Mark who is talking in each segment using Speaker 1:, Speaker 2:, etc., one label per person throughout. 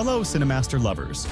Speaker 1: Hello, Cinemaster lovers.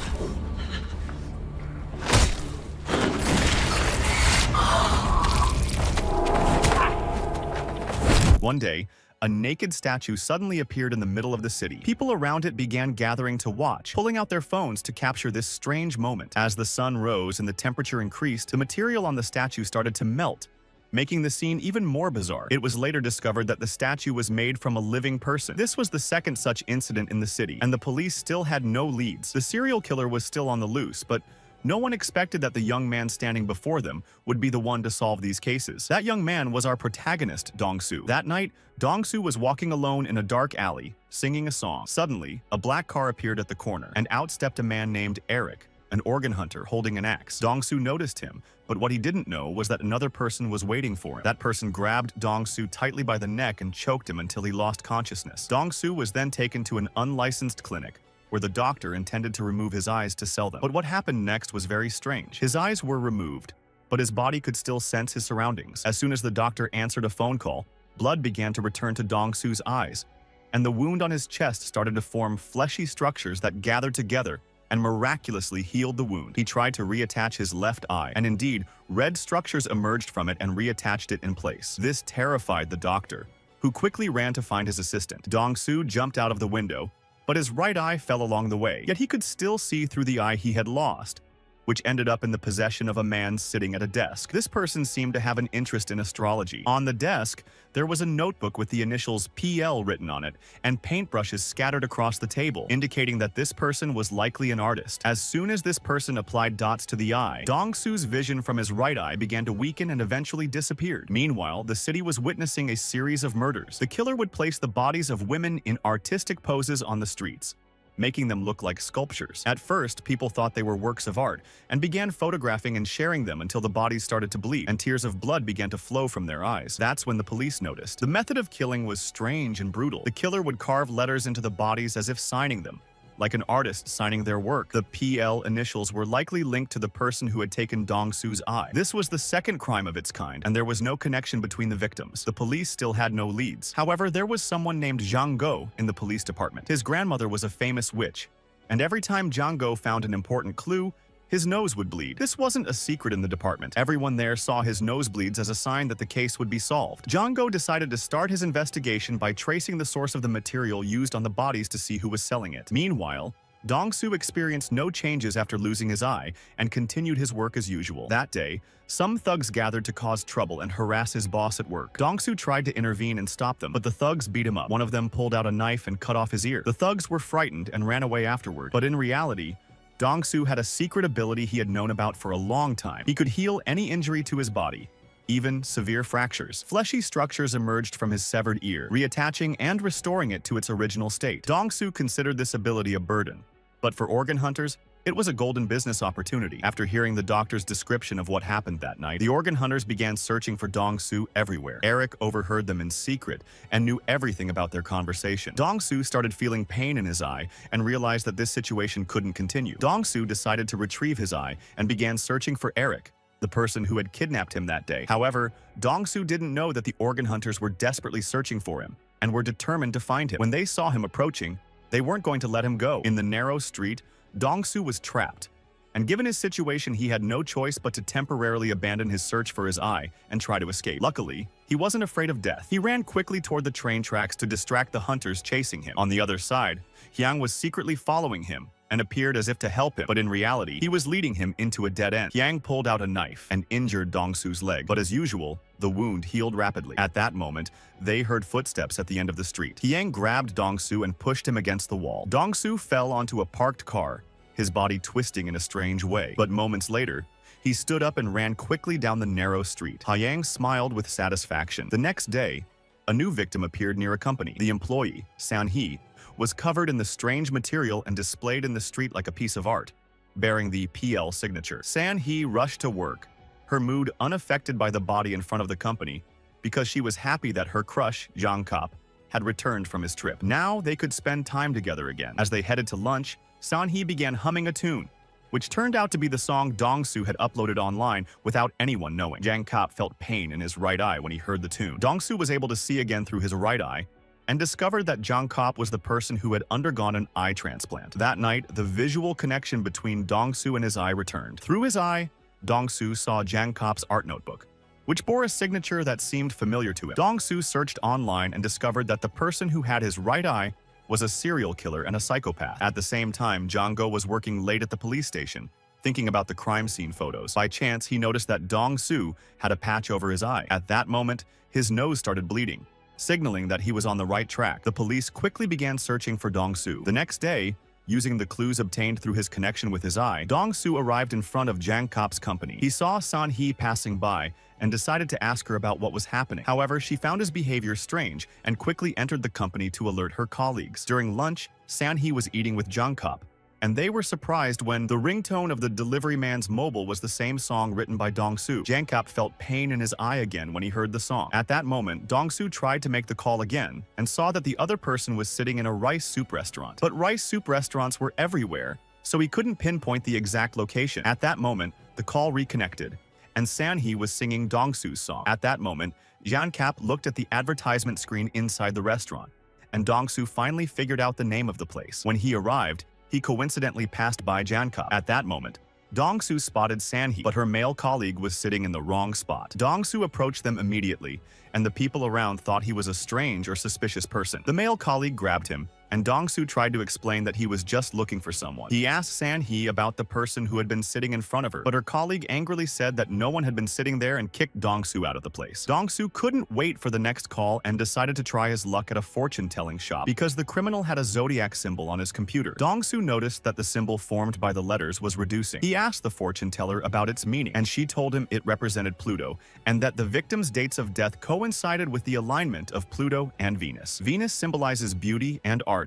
Speaker 1: One day, a naked statue suddenly appeared in the middle of the city. People around it began gathering to watch, pulling out their phones to capture this strange moment. As the sun rose and the temperature increased, the material on the statue started to melt, making the scene even more bizarre. It was later discovered that the statue was made from a living person. This was the second such incident in the city, and the police still had no leads. The serial killer was still on the loose, but no one expected that the young man standing before them would be the one to solve these cases. That young man was our protagonist, Dong-soo. That night, Dong-soo was walking alone in a dark alley, singing a song. Suddenly, a black car appeared at the corner, and out stepped a man named Eric, an organ hunter holding an axe. Dong-soo noticed him, but what he didn't know was that another person was waiting for him. That person grabbed Dong-soo tightly by the neck and choked him until he lost consciousness. Dong-soo was then taken to an unlicensed clinic, where the doctor intended to remove his eyes to sell them. But what happened next was very strange. His eyes were removed, but his body could still sense his surroundings. As soon as the doctor answered a phone call, blood began to return to Dong-soo's eyes, and the wound on his chest started to form fleshy structures that gathered together and miraculously healed the wound. He tried to reattach his left eye, and indeed, red structures emerged from it and reattached it in place. This terrified the doctor, who quickly ran to find his assistant. Dong-soo jumped out of the window, but his right eye fell along the way. Yet he could still see through the eye he had lost, which ended up in the possession of a man sitting at a desk. This person seemed to have an interest in astrology. On the desk, there was a notebook with the initials PL written on it, and paintbrushes scattered across the table, indicating that this person was likely an artist. As soon as this person applied dots to the eye, Dong-soo's vision from his right eye began to weaken and eventually disappeared. Meanwhile, the city was witnessing a series of murders. The killer would place the bodies of women in artistic poses on the streets, making them look like sculptures. At first, people thought they were works of art and began photographing and sharing them until the bodies started to bleed and tears of blood began to flow from their eyes. That's when the police noticed. The method of killing was strange and brutal. The killer would carve letters into the bodies as if signing them, like an artist signing their work. The PL initials were likely linked to the person who had taken Dong-soo's eye. This was the second crime of its kind, and there was no connection between the victims. The police still had no leads. However, there was someone named Zhang Go in the police department. His grandmother was a famous witch, and every time Zhang Go found an important clue, his nose would bleed. This wasn't a secret in the department. Everyone there saw his nosebleeds as a sign that the case would be solved. Zhang Go decided to start his investigation by tracing the source of the material used on the bodies to see who was selling it. Meanwhile, Dong-soo experienced no changes after losing his eye and continued his work as usual. That day, some thugs gathered to cause trouble and harass his boss at work. Dong-soo tried to intervene and stop them, but the thugs beat him up. One of them pulled out a knife and cut off his ear. The thugs were frightened and ran away afterward, but in reality, Dong-soo had a secret ability he had known about for a long time. He could heal any injury to his body, even severe fractures. Fleshy structures emerged from his severed ear, reattaching and restoring it to its original state. Dong-soo considered this ability a burden, but for organ hunters, it was a golden business opportunity. After hearing the doctor's description of what happened that night, the organ hunters began searching for Dong-soo everywhere. Eric overheard them in secret and knew everything about their conversation. Dong-soo started feeling pain in his eye and realized that this situation couldn't continue. Dong-soo decided to retrieve his eye and began searching for Eric, the person who had kidnapped him that day. However, Dong-soo didn't know that the organ hunters were desperately searching for him and were determined to find him. When they saw him approaching, they weren't going to let him go. In the narrow street, Dong-soo was trapped, and given his situation, he had no choice but to temporarily abandon his search for his eye and try to escape. Luckily, he wasn't afraid of death. He ran quickly toward the train tracks to distract the hunters chasing him. On the other side, Hyang was secretly following him and appeared as if to help him, but in reality, he was leading him into a dead end. Hyang pulled out a knife and injured Dong-soo's leg, but as usual, the wound healed rapidly. At that moment, they heard footsteps at the end of the street. Hyang grabbed Dong-soo and pushed him against the wall. Dong-soo fell onto a parked car, his body twisting in a strange way. But moments later, he stood up and ran quickly down the narrow street. Hyang smiled with satisfaction. The next day, a new victim appeared near a company. The employee, San-hee, was covered in the strange material and displayed in the street like a piece of art, bearing the PL signature. San-hee rushed to work, her mood unaffected by the body in front of the company, because she was happy that her crush, Jang Kop, had returned from his trip. Now they could spend time together again. As they headed to lunch, San-hee began humming a tune, which turned out to be the song Dong-soo had uploaded online without anyone knowing. Jang Kop felt pain in his right eye when he heard the tune. Dong-soo was able to see again through his right eye, and discovered that Jang Kop was the person who had undergone an eye transplant. That night, the visual connection between Dong-soo and his eye returned. Through his eye, Dong-soo saw Jang Kop's art notebook, which bore a signature that seemed familiar to him. Dong-soo searched online and discovered that the person who had his right eye was a serial killer and a psychopath. At the same time, Jang-go was working late at the police station, thinking about the crime scene photos. By chance, he noticed that Dong-soo had a patch over his eye. At that moment, his nose started bleeding, signaling that he was on the right track. The police quickly began searching for Dong-soo. The next day, using the clues obtained through his connection with his eye, Dong-soo arrived in front of Jang Kop's company. He saw San-hee passing by and decided to ask her about what was happening. However, she found his behavior strange and quickly entered the company to alert her colleagues. During lunch, San-hee was eating with Jang Kop, and they were surprised when the ringtone of the delivery man's mobile was the same song written by Dong-soo. Jang Kop felt pain in his eye again when he heard the song. At that moment, Dong-soo tried to make the call again and saw that the other person was sitting in a rice soup restaurant. But rice soup restaurants were everywhere, so he couldn't pinpoint the exact location. At that moment, the call reconnected, and San-hee was singing Dong-soo's song. At that moment, Jang Kop looked at the advertisement screen inside the restaurant, and Dong-soo finally figured out the name of the place. When he arrived, he coincidentally passed by Jang Kop. At that moment, Dong-soo spotted San-hee, but her male colleague was sitting in the wrong spot. Dong-soo approached them immediately, and the people around thought he was a strange or suspicious person. The male colleague grabbed him, and Dong-soo tried to explain that he was just looking for someone. He asked San-hee about the person who had been sitting in front of her, but her colleague angrily said that no one had been sitting there and kicked Dong-soo out of the place. Dong-soo couldn't wait for the next call and decided to try his luck at a fortune-telling shop because the criminal had a zodiac symbol on his computer. Dong-soo noticed that the symbol formed by the letters was reducing. He asked the fortune teller about its meaning, and she told him it represented Pluto and that the victim's dates of death coincided with the alignment of Pluto and Venus. Venus symbolizes beauty and art,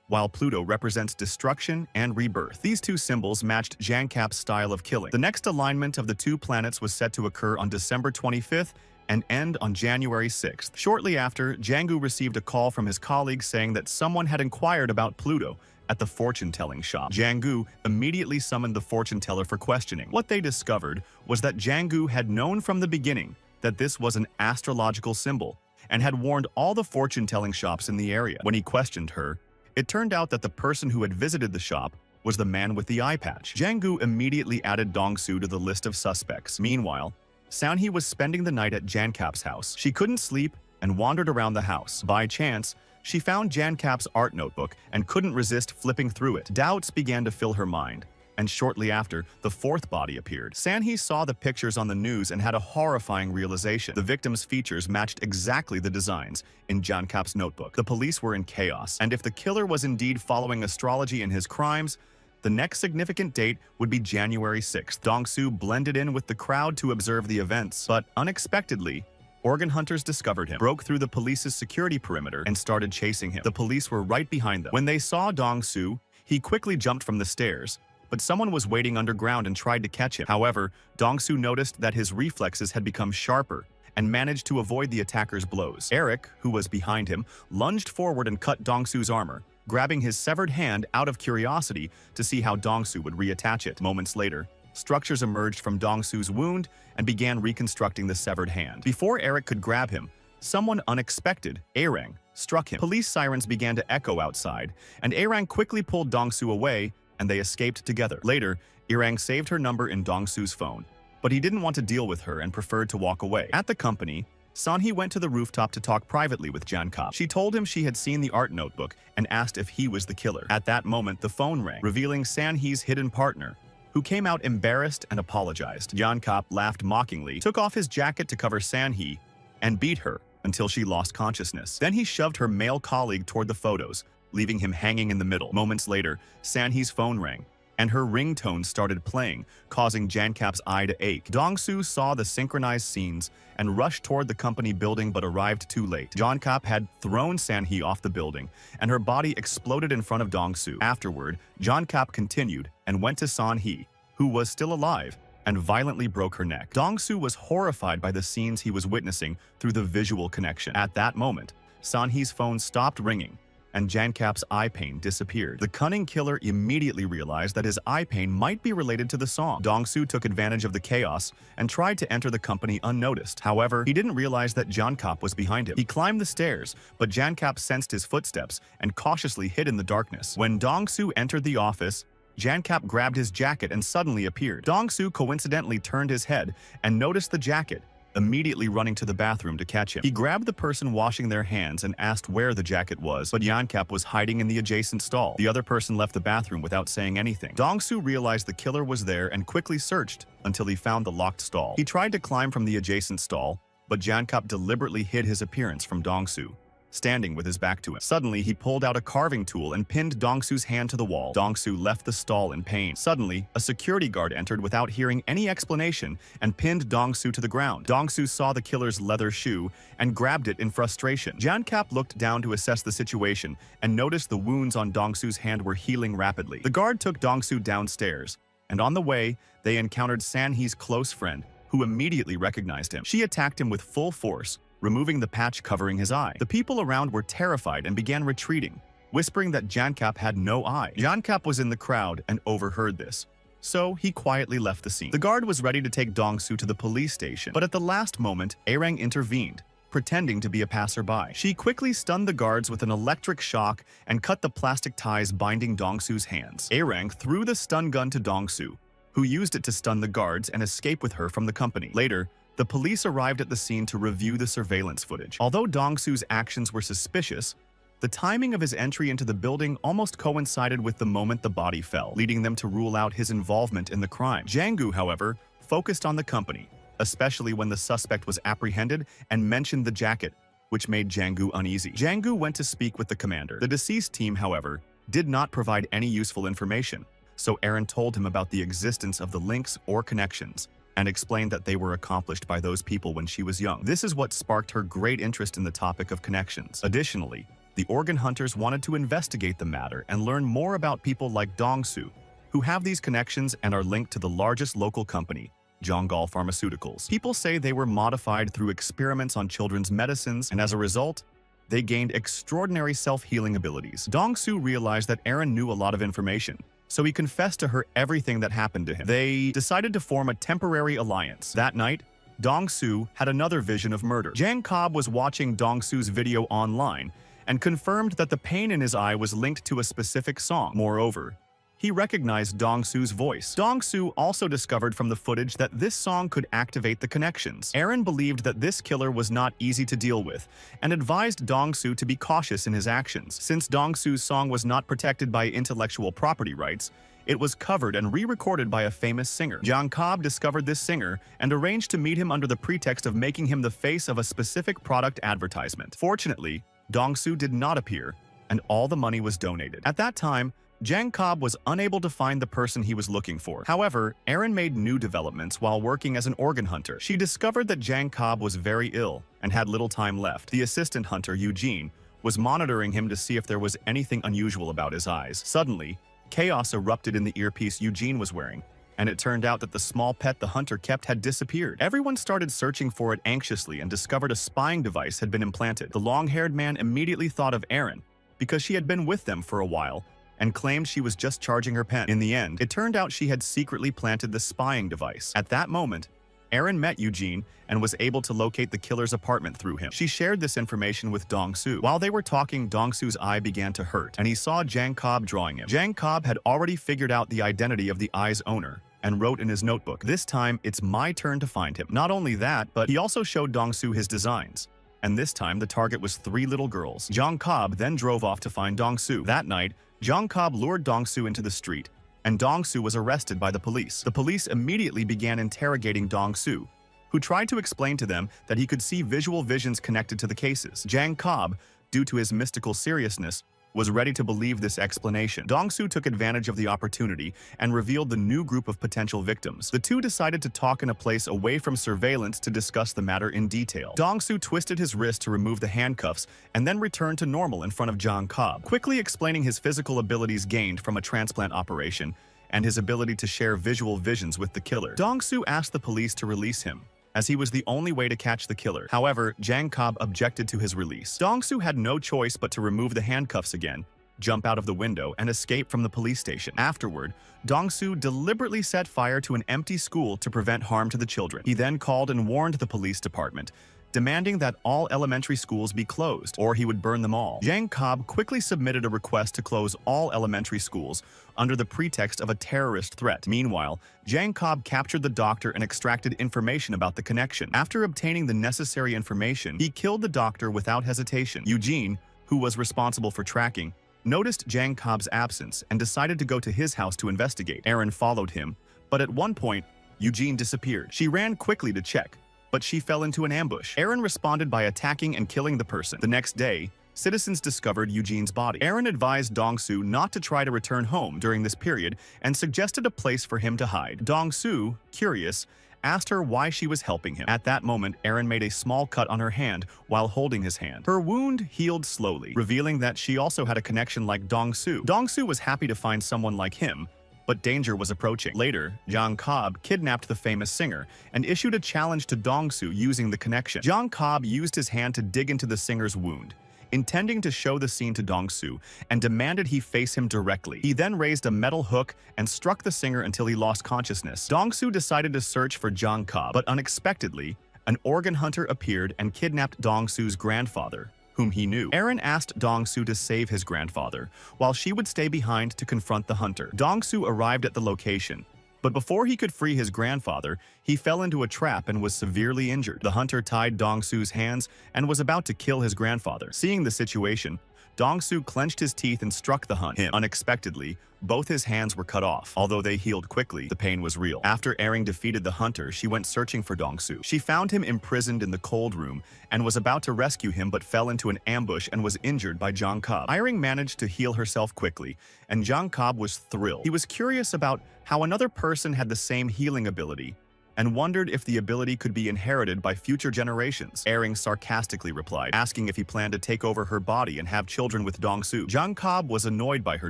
Speaker 1: while Pluto represents destruction and rebirth. These two symbols matched Jang Kop's style of killing. The next alignment of the two planets was set to occur on December 25th and end on January 6th. Shortly after, Jang-gu received a call from his colleague saying that someone had inquired about Pluto at the fortune-telling shop. Jang-gu immediately summoned the fortune teller for questioning. What they discovered was that Jang-gu had known from the beginning that this was an astrological symbol and had warned all the fortune-telling shops in the area. When he questioned her, it turned out that the person who had visited the shop was the man with the eye patch. Jang-gu immediately added Dong-soo to the list of suspects. Meanwhile, San-hee was spending the night at Jang Kop's house. She couldn't sleep and wandered around the house. By chance, she found Jang Kop's art notebook and couldn't resist flipping through it. Doubts began to fill her mind, and shortly after, the fourth body appeared. San-hee saw the pictures on the news and had a horrifying realization. The victim's features matched exactly the designs in Jang Kop's notebook. The police were in chaos, and if the killer was indeed following astrology in his crimes, the next significant date would be January 6th. Dong-soo blended in with the crowd to observe the events, but unexpectedly, organ hunters discovered him, broke through the police's security perimeter, and started chasing him. The police were right behind them. When they saw Dong-soo, he quickly jumped from the stairs, but someone was waiting underground and tried to catch him. However, Dong-soo noticed that his reflexes had become sharper and managed to avoid the attacker's blows. Eric, who was behind him, lunged forward and cut Dong-soo's armor, grabbing his severed hand out of curiosity to see how Dong-soo would reattach it. Moments later, structures emerged from Dong-soo's wound and began reconstructing the severed hand. Before Eric could grab him, someone unexpected, Airang, struck him. Police sirens began to echo outside, and Airang quickly pulled Dong-soo away, and they escaped together. Later, Airang saved her number in Dong-soo's phone, but he didn't want to deal with her and preferred to walk away. At the company, San-hee went to the rooftop to talk privately with Jang Kop. She told him she had seen the art notebook and asked if he was the killer. At that moment, the phone rang, revealing San-hee's hidden partner, who came out embarrassed and apologized. Jang Kop laughed mockingly, took off his jacket to cover San-hee, and beat her until she lost consciousness. Then he shoved her male colleague toward the photos, leaving him hanging in the middle. Moments later, San-hee's phone rang, and her ringtone started playing, causing Jang Kop's eye to ache. Dong-soo saw the synchronized scenes and rushed toward the company building but arrived too late. Jang Kop had thrown San-hee off the building, and her body exploded in front of Dong-soo. Afterward, Jang Kop continued and went to San-hee, who was still alive, and violently broke her neck. Dong-soo was horrified by the scenes he was witnessing through the visual connection. At that moment, San-hee's phone stopped ringing, and Jankap's eye pain disappeared. The cunning killer immediately realized that his eye pain might be related to the song. Dong-soo took advantage of the chaos and tried to enter the company unnoticed. However, he didn't realize that Jankap was behind him. He climbed the stairs, but Jankap sensed his footsteps and cautiously hid in the darkness. When Dong-soo entered the office, Jankap grabbed his jacket and suddenly appeared. Dong-soo coincidentally turned his head and noticed the jacket, immediately running to the bathroom to catch him. He grabbed the person washing their hands and asked where the jacket was, but Jankap was hiding in the adjacent stall. The other person left the bathroom without saying anything. Dong-soo realized the killer was there and quickly searched until he found the locked stall. He tried to climb from the adjacent stall, but Jankap deliberately hid his appearance from Dong-soo, standing with his back to him. Suddenly, he pulled out a carving tool and pinned Dong-soo's hand to the wall. Dong-soo left the stall in pain. Suddenly, a security guard entered without hearing any explanation and pinned Dong-soo to the ground. Dong-soo saw the killer's leather shoe and grabbed it in frustration. Jankap looked down to assess the situation and noticed the wounds on Dong-soo's hand were healing rapidly. The guard took Dong-soo downstairs, and on the way, they encountered San-hee's close friend, who immediately recognized him. She attacked him with full force, removing the patch covering his eye. The people around were terrified and began retreating, whispering that Jankap had no eye. Jankap was in the crowd and overheard this, so he quietly left the scene. The guard was ready to take Dong-soo to the police station, but at the last moment, Aerang intervened, pretending to be a passerby. She quickly stunned the guards with an electric shock and cut the plastic ties binding Dong-soo's hands. Aerang threw the stun gun to Dong-soo, who used it to stun the guards and escape with her from the company. Later, the police arrived at the scene to review the surveillance footage. Although Dong-soo's actions were suspicious, the timing of his entry into the building almost coincided with the moment the body fell, leading them to rule out his involvement in the crime. Jang-gu, however, focused on the company, especially when the suspect was apprehended and mentioned the jacket, which made Jang-gu uneasy. Jang-gu went to speak with the commander. The deceased team, however, did not provide any useful information, so Aaron told him about the existence of the links or connections, and explained that they were accomplished by those people when she was young. This is what sparked her great interest in the topic of connections. Additionally, the organ hunters wanted to investigate the matter and learn more about people like Dong-soo, who have these connections and are linked to the largest local company, Zhonggal Pharmaceuticals. People say they were modified through experiments on children's medicines, and as a result, they gained extraordinary self-healing abilities. Dong-soo realized that Aaron knew a lot of information, so he confessed to her everything that happened to him. They decided to form a temporary alliance. That night, Dong-soo had another vision of murder. Jankap was watching Dong-soo's video online and confirmed that the pain in his eye was linked to a specific song. Moreover, he recognized Dong-soo's voice. Dong-soo also discovered from the footage that this song could activate the connections. Aaron believed that this killer was not easy to deal with and advised Dong-soo to be cautious in his actions. Since Dong-soo's song was not protected by intellectual property rights, it was covered and re-recorded by a famous singer. Jankap discovered this singer and arranged to meet him under the pretext of making him the face of a specific product advertisement. Fortunately, Dong-soo did not appear, and all the money was donated. At that time, Jankap was unable to find the person he was looking for. However, Aaron made new developments while working as an organ hunter. She discovered that Jankap was very ill and had little time left. The assistant hunter, Eugene, was monitoring him to see if there was anything unusual about his eyes. Suddenly, chaos erupted in the earpiece Eugene was wearing, and it turned out that the small pet the hunter kept had disappeared. Everyone started searching for it anxiously and discovered a spying device had been implanted. The long-haired man immediately thought of Aaron because she had been with them for a while and claimed she was just charging her pen. In the end, it turned out she had secretly planted the spying device. At that moment, Aaron met Eugene and was able to locate the killer's apartment through him. She shared this information with Dong-soo. While they were talking, Dong-soo's eye began to hurt, and he saw Jankap drawing him. Jankap had already figured out the identity of the eye's owner and wrote in his notebook, "This time, it's my turn to find him." Not only that, but he also showed Dong-soo his designs, and this time the target was 3 little girls. Jankap then drove off to find Dong-soo. That night, Jankap lured Dong-soo into the street, and Dong-soo was arrested by the police. The police immediately began interrogating Dong-soo, who tried to explain to them that he could see visual visions connected to the cases. Jankap, due to his mystical seriousness, was ready to believe this explanation. Dong-soo took advantage of the opportunity and revealed the new group of potential victims. The two decided to talk in a place away from surveillance to discuss the matter in detail. Dong-soo twisted his wrist to remove the handcuffs and then returned to normal in front of Jankap, quickly explaining his physical abilities gained from a transplant operation and his ability to share visual visions with the killer. Dong-soo asked the police to release him, as he was the only way to catch the killer. However, Jang Cobb objected to his release. Dong-soo had no choice but to remove the handcuffs again, jump out of the window, and escape from the police station. Afterward, Dong-soo deliberately set fire to an empty school to prevent harm to the children. He then called and warned the police department, demanding that all elementary schools be closed, or he would burn them all. Jang Cobb quickly submitted a request to close all elementary schools under the pretext of a terrorist threat. Meanwhile, Jang Cobb captured the doctor and extracted information about the connection. After obtaining the necessary information, he killed the doctor without hesitation. Eugene, who was responsible for tracking, noticed Jang Cobb's absence and decided to go to his house to investigate. Erin followed him, but at one point, Eugene disappeared. She ran quickly to check, but she fell into an ambush. Erin responded by attacking and killing the person. The next day, citizens discovered Eugene's body. Erin advised Dong-soo not to try to return home during this period and suggested a place for him to hide. Dong-soo, curious, asked her why she was helping him. At that moment, Erin made a small cut on her hand while holding his hand. Her wound healed slowly, revealing that she also had a connection like Dong-soo. Dong-soo was happy to find someone like him, but danger was approaching. Later, Jang Cobb kidnapped the famous singer and issued a challenge to Dong-soo using the connection. Jang Cobb used his hand to dig into the singer's wound, intending to show the scene to Dong-soo, and demanded he face him directly. He then raised a metal hook and struck the singer until he lost consciousness. Dong-soo decided to search for Jang Cobb, but unexpectedly, an organ hunter appeared and kidnapped Dong-soo's grandfather, whom he knew. Erin asked Dong-soo to save his grandfather, while she would stay behind to confront the hunter. Dong-soo arrived at the location, but before he could free his grandfather, he fell into a trap and was severely injured. The hunter tied Dong-soo's hands and was about to kill his grandfather. Seeing the situation, Dong-soo clenched his teeth and struck the hunter. Unexpectedly, both his hands were cut off. Although they healed quickly, the pain was real. After Erin defeated the hunter, she went searching for Dong-soo. She found him imprisoned in the cold room and was about to rescue him but fell into an ambush and was injured by Jang Cobb. Erin managed to heal herself quickly, and Jang Cobb was thrilled. He was curious about how another person had the same healing ability, and wondered if the ability could be inherited by future generations. Erin sarcastically replied, asking if he planned to take over her body and have children with Dong-soo. Jang Cobb was annoyed by her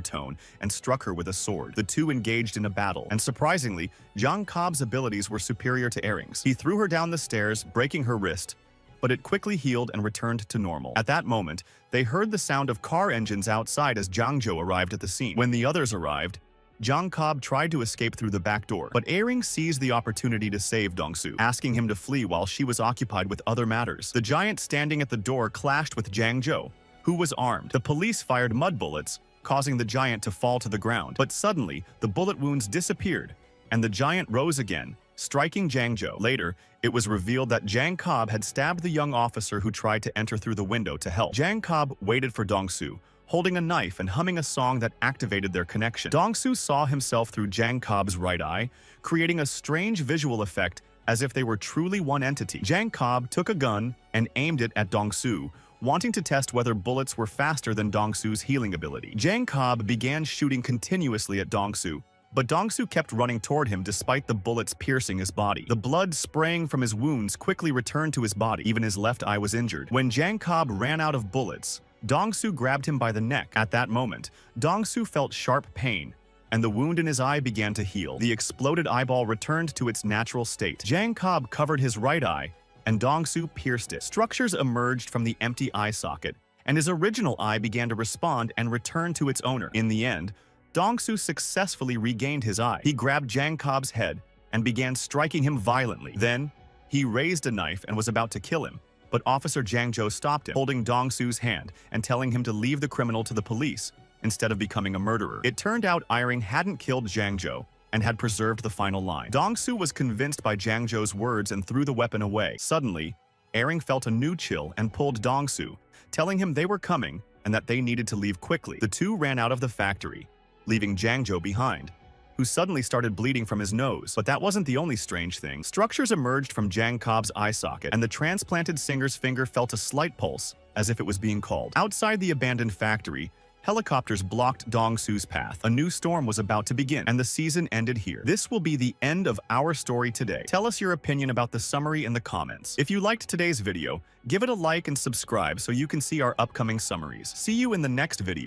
Speaker 1: tone and struck her with a sword. The two engaged in a battle, and surprisingly, Jang Cobb's abilities were superior to Erin's. He threw her down the stairs, breaking her wrist, but it quickly healed and returned to normal. At that moment, they heard the sound of car engines outside as Jang-jo arrived at the scene. When the others arrived, Jang Cobb tried to escape through the back door, but Erin seized the opportunity to save Dong-soo, asking him to flee while she was occupied with other matters. The giant standing at the door clashed with Jang-jo, who was armed. The police fired mud bullets, causing the giant to fall to the ground. But suddenly, the bullet wounds disappeared, and the giant rose again, striking Jang-jo. Later, it was revealed that Jang Cobb had stabbed the young officer who tried to enter through the window to help. Jang Cobb waited for Dong-soo, holding a knife and humming a song that activated their connection. Dong-soo saw himself through Jang Cobb's right eye, creating a strange visual effect as if they were truly one entity. Jang Cobb took a gun and aimed it at Dong-soo, wanting to test whether bullets were faster than Dong-soo's healing ability. Jang Cobb began shooting continuously at Dong-soo, but Dong-soo kept running toward him despite the bullets piercing his body. The blood spraying from his wounds quickly returned to his body. Even his left eye was injured. When Jang Cobb ran out of bullets, Dong-soo grabbed him by the neck. At that moment, Dong-soo felt sharp pain, and the wound in his eye began to heal. The exploded eyeball returned to its natural state. Jang Cobb covered his right eye, and Dong-soo pierced it. Structures emerged from the empty eye socket, and his original eye began to respond and return to its owner. In the end, Dong-soo successfully regained his eye. He grabbed Jang Cobb's head and began striking him violently. Then, he raised a knife and was about to kill him, but Officer Jang-jo stopped him, holding Dong-soo's hand and telling him to leave the criminal to the police instead of becoming a murderer. It turned out Erin hadn't killed Jang-jo and had preserved the final line. Dong-soo was convinced by Jang-jo's words and threw the weapon away. Suddenly, Erin felt a new chill and pulled Dong-soo, telling him they were coming and that they needed to leave quickly. The two ran out of the factory, leaving Jang-jo behind, who suddenly started bleeding from his nose. But that wasn't the only strange thing. Structures emerged from Jang Cobb's eye socket, and the transplanted singer's finger felt a slight pulse, as if it was being called. Outside the abandoned factory, helicopters blocked Dong-soo's path. A new storm was about to begin, and the season ended here. This will be the end of our story today. Tell us your opinion about the summary in the comments. If you liked today's video, give it a like and subscribe so you can see our upcoming summaries. See you in the next video.